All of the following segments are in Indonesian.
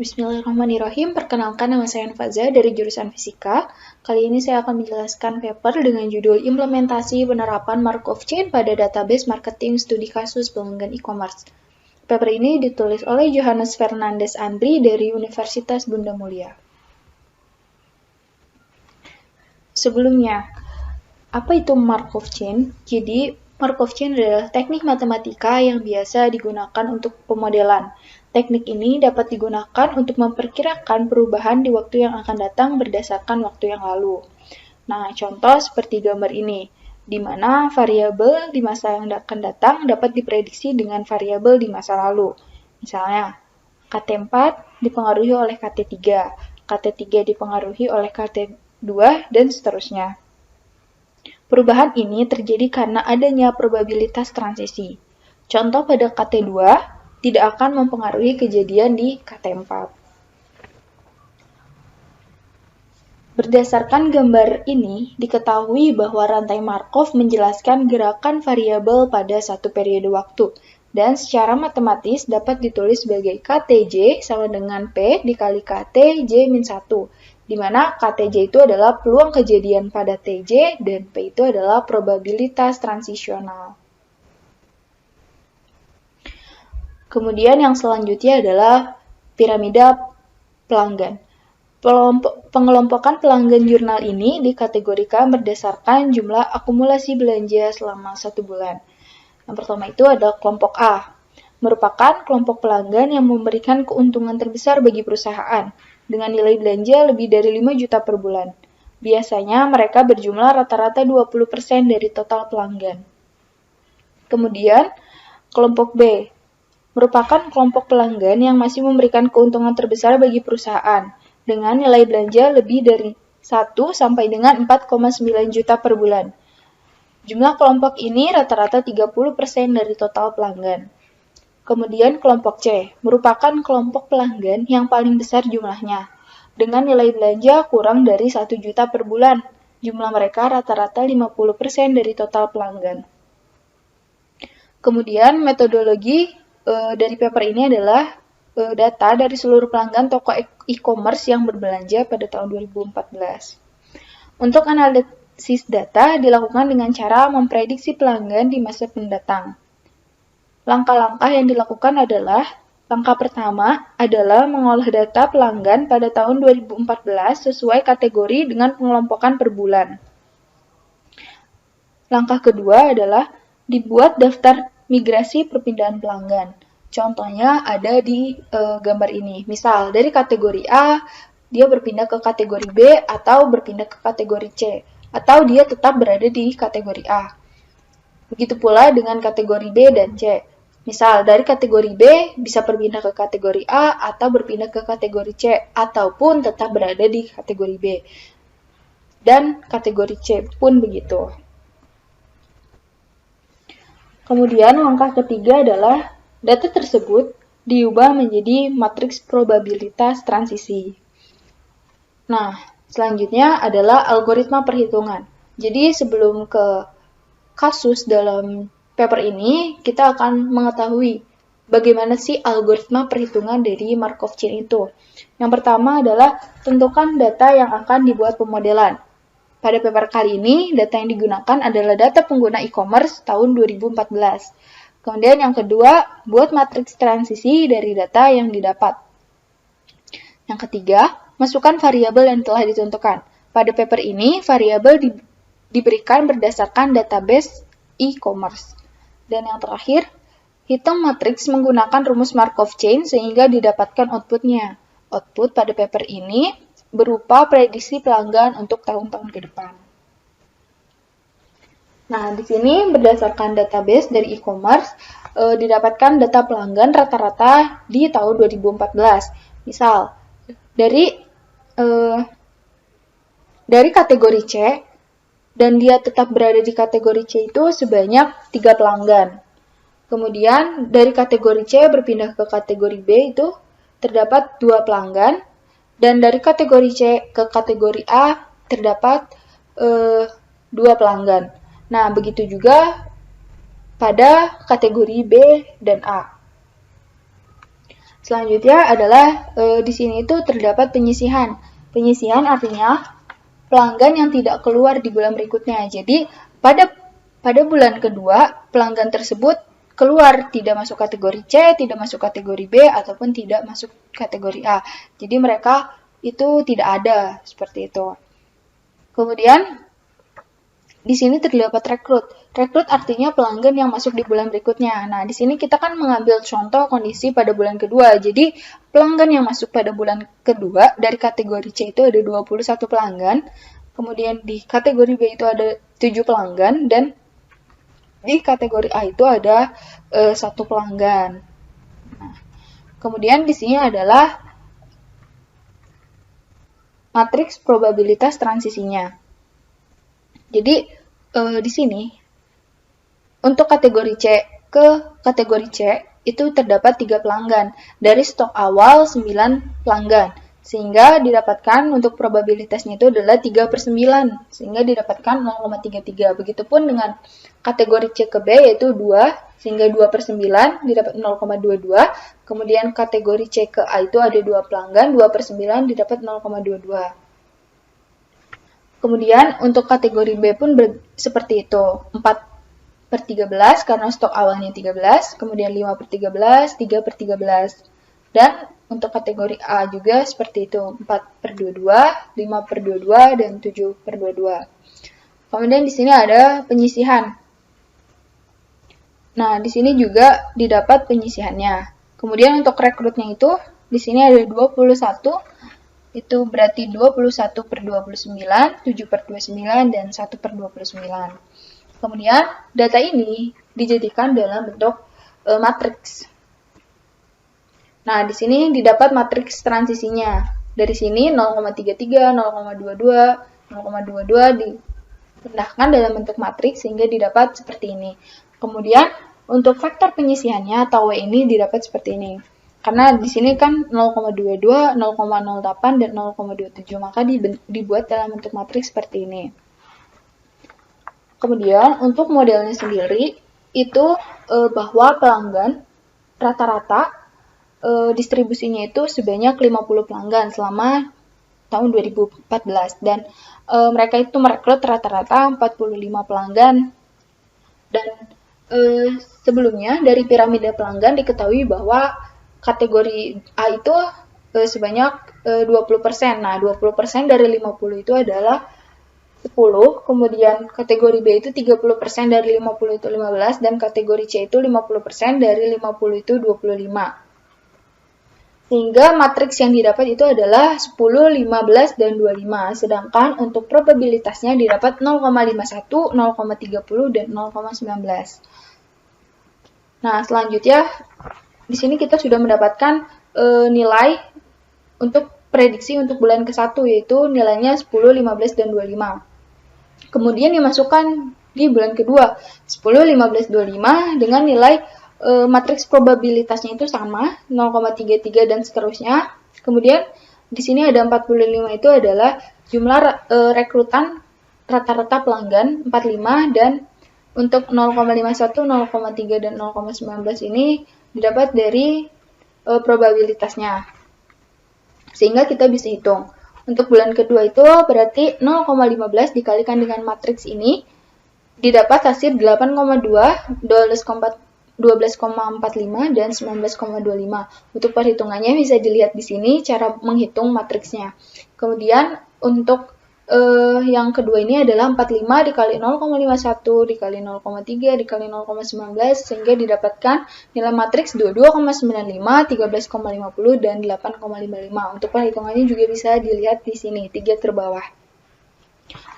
Bismillahirrahmanirrahim. Perkenalkan, nama saya Anfaza dari jurusan Fisika. Kali ini saya akan menjelaskan paper dengan judul Implementasi Penerapan Markov Chain pada Database Marketing Studi Kasus Pelanggan E-commerce. Paper ini ditulis oleh Johannes Fernandes Andri dari Universitas Bunda Mulia. Sebelumnya, apa itu Markov Chain? Jadi, Markov Chain adalah teknik matematika yang biasa digunakan untuk pemodelan. Teknik ini dapat digunakan untuk memperkirakan perubahan di waktu yang akan datang berdasarkan waktu yang lalu. Nah, contoh seperti gambar ini, di mana variabel di masa yang akan datang dapat diprediksi dengan variabel di masa lalu. Misalnya, KT4 dipengaruhi oleh KT3, KT3 dipengaruhi oleh KT2, dan seterusnya. Perubahan ini terjadi karena adanya probabilitas transisi. Contoh pada KT2 tidak akan mempengaruhi kejadian di KT4. Berdasarkan gambar ini, diketahui bahwa rantai Markov menjelaskan gerakan variabel pada satu periode waktu, dan secara matematis dapat ditulis sebagai KTJ sama dengan P dikali KT J-1, di mana KTJ itu adalah peluang kejadian pada TJ dan P itu adalah probabilitas transisional. Kemudian yang selanjutnya adalah piramida pelanggan. Pengelompokan pelanggan jurnal ini dikategorikan berdasarkan jumlah akumulasi belanja selama 1 bulan. Yang pertama itu adalah kelompok A, merupakan kelompok pelanggan yang memberikan keuntungan terbesar bagi perusahaan, dengan nilai belanja lebih dari 5 juta per bulan. Biasanya mereka berjumlah rata-rata 20% dari total pelanggan. Kemudian, kelompok B, merupakan kelompok pelanggan yang masih memberikan keuntungan terbesar bagi perusahaan, dengan nilai belanja lebih dari 1 sampai dengan 4,9 juta per bulan. Jumlah kelompok ini rata-rata 30% dari total pelanggan. Kemudian kelompok C, merupakan kelompok pelanggan yang paling besar jumlahnya, dengan nilai belanja kurang dari 1 juta per bulan. Jumlah mereka rata-rata 50% dari total pelanggan. Kemudian metodologi dari paper ini adalah data dari seluruh pelanggan toko e-commerce yang berbelanja pada tahun 2014. Untuk analisis data dilakukan dengan cara memprediksi pelanggan di masa mendatang. Langkah-langkah yang dilakukan adalah, langkah pertama adalah mengolah data pelanggan pada tahun 2014 sesuai kategori dengan pengelompokan per bulan. Langkah kedua adalah dibuat daftar migrasi perpindahan pelanggan. Contohnya ada di gambar ini. Misal, dari kategori A, dia berpindah ke kategori B atau berpindah ke kategori C, atau dia tetap berada di kategori A. Begitu pula dengan kategori B dan C. Misal, dari kategori B bisa berpindah ke kategori A atau berpindah ke kategori C, ataupun tetap berada di kategori B. Dan kategori C pun begitu. Kemudian langkah ketiga adalah data tersebut diubah menjadi matriks probabilitas transisi. Nah, selanjutnya adalah algoritma perhitungan. Jadi sebelum ke kasus dalam paper ini, kita akan mengetahui bagaimana sih algoritma perhitungan dari Markov Chain itu. Yang pertama adalah tentukan data yang akan dibuat pemodelan. Pada paper kali ini, data yang digunakan adalah data pengguna e-commerce tahun 2014. Kemudian yang kedua, buat matriks transisi dari data yang didapat. Yang ketiga, masukkan variabel yang telah ditentukan. Pada paper ini, variabel diberikan berdasarkan database e-commerce. Dan yang terakhir, hitung matriks menggunakan rumus Markov Chain sehingga didapatkan outputnya. Output pada paper ini berupa prediksi pelanggan untuk tahun-tahun ke depan. Nah, di sini berdasarkan database dari e-commerce, didapatkan data pelanggan rata-rata di tahun 2014. Misal, dari kategori C, dan dia tetap berada di kategori C itu sebanyak 3 pelanggan. Kemudian, dari kategori C berpindah ke kategori B itu terdapat 2 pelanggan, dan dari kategori C ke kategori A terdapat 2 pelanggan. Nah, begitu juga pada kategori B dan A. selanjutnya adalah di sini itu terdapat penyisihan. Penyisihan artinya pelanggan yang tidak keluar di bulan berikutnya. Jadi pada bulan kedua pelanggan tersebut keluar, tidak masuk kategori C, tidak masuk kategori B, ataupun tidak masuk kategori A. Jadi mereka itu tidak ada seperti itu. Kemudian di sini terdapat rekrut. Rekrut artinya pelanggan yang masuk di bulan berikutnya. Nah, di sini kita kan mengambil contoh kondisi pada bulan kedua. Jadi, pelanggan yang masuk pada bulan kedua dari kategori C itu ada 21 pelanggan. Kemudian di kategori B itu ada 7 pelanggan dan di kategori A itu ada 1 pelanggan. Nah, kemudian di sini adalah matriks probabilitas transisinya. Jadi di sini untuk kategori C ke kategori C itu terdapat 3 pelanggan dari stok awal 9 pelanggan, sehingga didapatkan untuk probabilitasnya itu adalah 3/9, sehingga didapatkan 0,33. Begitupun dengan kategori C ke B yaitu 2, sehingga 2/9 didapat 0,22. Kemudian kategori C ke A itu ada 2 pelanggan, 2/9 didapat 0,22. Kemudian untuk kategori B pun seperti itu, 4/13 karena stok awalnya 13, kemudian 5/13, 3/13. Dan untuk kategori A juga seperti itu, 4/22, 5/22, dan 7/22. Kemudian di sini ada penyisihan. Nah, di sini juga didapat penyisihannya. Kemudian untuk rekrutnya itu, di sini ada 21, itu berarti 21/29, 7/29, dan 1/29. Kemudian data ini dijadikan dalam bentuk matriks. Nah, di sini didapat matriks transisinya. Dari sini 0,33, 0,22, 0,22 dipindahkan dalam bentuk matriks sehingga didapat seperti ini. Kemudian untuk faktor penyisihannya atau W ini didapat seperti ini. Karena di sini kan 0,22, 0,08, dan 0,27, maka dibuat dalam bentuk matriks seperti ini. Kemudian untuk modelnya sendiri itu bahwa pelanggan rata-rata distribusinya itu sebanyak 50 pelanggan selama tahun 2014 dan mereka itu merekrut rata-rata 45 pelanggan dan sebelumnya dari piramida pelanggan diketahui bahwa kategori A itu sebanyak 20%. Nah, 20% dari 50 itu adalah 10, kemudian kategori B itu 30% dari 50 itu 15, dan kategori C itu 50% dari 50 itu 25. Sehingga matriks yang didapat itu adalah 10, 15, dan 25. Sedangkan untuk probabilitasnya didapat 0,51, 0,30, dan 0,19. Nah, selanjutnya di sini kita sudah mendapatkan nilai untuk prediksi untuk bulan ke-1 yaitu nilainya 10, 15, dan 25. Kemudian dimasukkan di bulan kedua 10, 15, 25 dengan nilai matriks probabilitasnya itu sama 0,33 dan seterusnya. Kemudian di sini ada 45 itu adalah jumlah rekrutan rata-rata pelanggan 45 dan untuk 0,51, 0,3, dan 0,19 ini didapat dari probabilitasnya. Sehingga kita bisa hitung. Untuk bulan kedua itu berarti 0,15 dikalikan dengan matriks ini didapat hasil 8,2, 12,45, dan 19,25. Untuk perhitungannya bisa dilihat di sini cara menghitung matriksnya. Kemudian untuk yang kedua ini adalah 45 dikali 0,51 dikali 0,3 dikali 0,19 sehingga didapatkan nilai matriks 22,95, 13,50, dan 8,55. Untuk perhitungannya juga bisa dilihat di sini, 3 terbawah.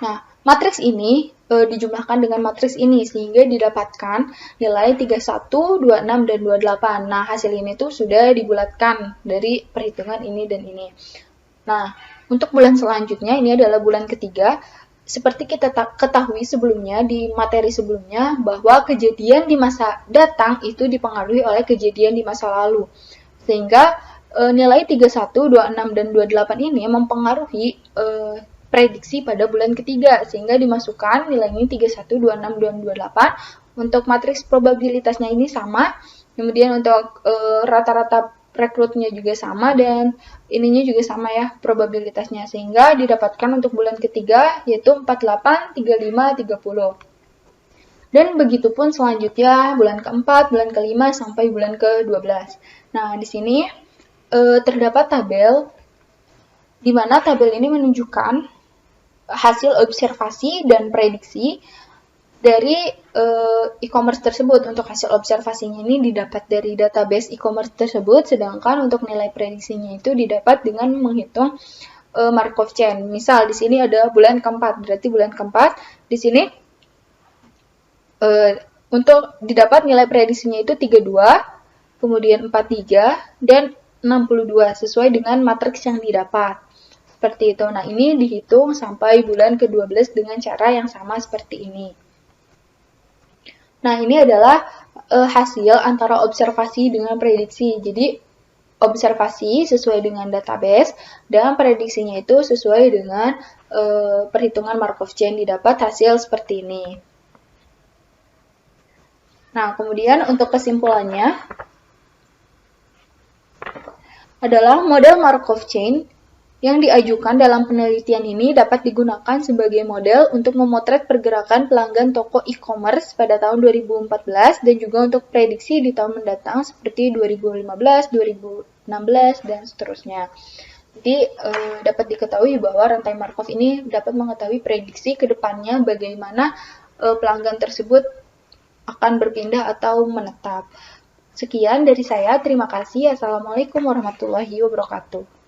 Nah, matriks ini dijumlahkan dengan matriks ini sehingga didapatkan nilai 31, 26, dan 28. Nah, hasil ini tuh sudah dibulatkan dari perhitungan ini dan ini. Nah, untuk bulan selanjutnya, ini adalah bulan ketiga. Seperti kita ketahui sebelumnya, di materi sebelumnya, bahwa kejadian di masa datang itu dipengaruhi oleh kejadian di masa lalu. Sehingga nilai 31, 26, dan 28 ini mempengaruhi prediksi pada bulan ketiga. Sehingga dimasukkan nilai ini 31, 26, dan 28. Untuk matriks probabilitasnya ini sama. Kemudian untuk rata-rata rekrutnya juga sama dan ininya juga sama ya probabilitasnya, sehingga didapatkan untuk bulan ketiga yaitu 48, 35, 30. Dan begitu pun selanjutnya bulan keempat, bulan kelima, sampai bulan ke-12. Nah, di sini terdapat tabel di mana tabel ini menunjukkan hasil observasi dan prediksi dari e-commerce tersebut. Untuk hasil observasinya ini didapat dari database e-commerce tersebut, sedangkan untuk nilai prediksinya itu didapat dengan menghitung Markov chain. Misal di sini ada bulan keempat, berarti bulan keempat di sini untuk didapat nilai prediksinya itu 32, kemudian 43 dan 62 sesuai dengan matriks yang didapat. Seperti itu. Nah, ini dihitung sampai bulan ke-12 dengan cara yang sama seperti ini. Nah, ini adalah hasil antara observasi dengan prediksi. Jadi, observasi sesuai dengan database, dan prediksinya itu sesuai dengan perhitungan Markov chain, didapat hasil seperti ini. Nah, kemudian untuk kesimpulannya adalah model Markov chain yang diajukan dalam penelitian ini dapat digunakan sebagai model untuk memotret pergerakan pelanggan toko e-commerce pada tahun 2014 dan juga untuk prediksi di tahun mendatang seperti 2015, 2016, dan seterusnya. Jadi dapat diketahui bahwa rantai Markov ini dapat mengetahui prediksi ke depannya bagaimana pelanggan tersebut akan berpindah atau menetap. Sekian dari saya, terima kasih. Assalamualaikum warahmatullahi wabarakatuh.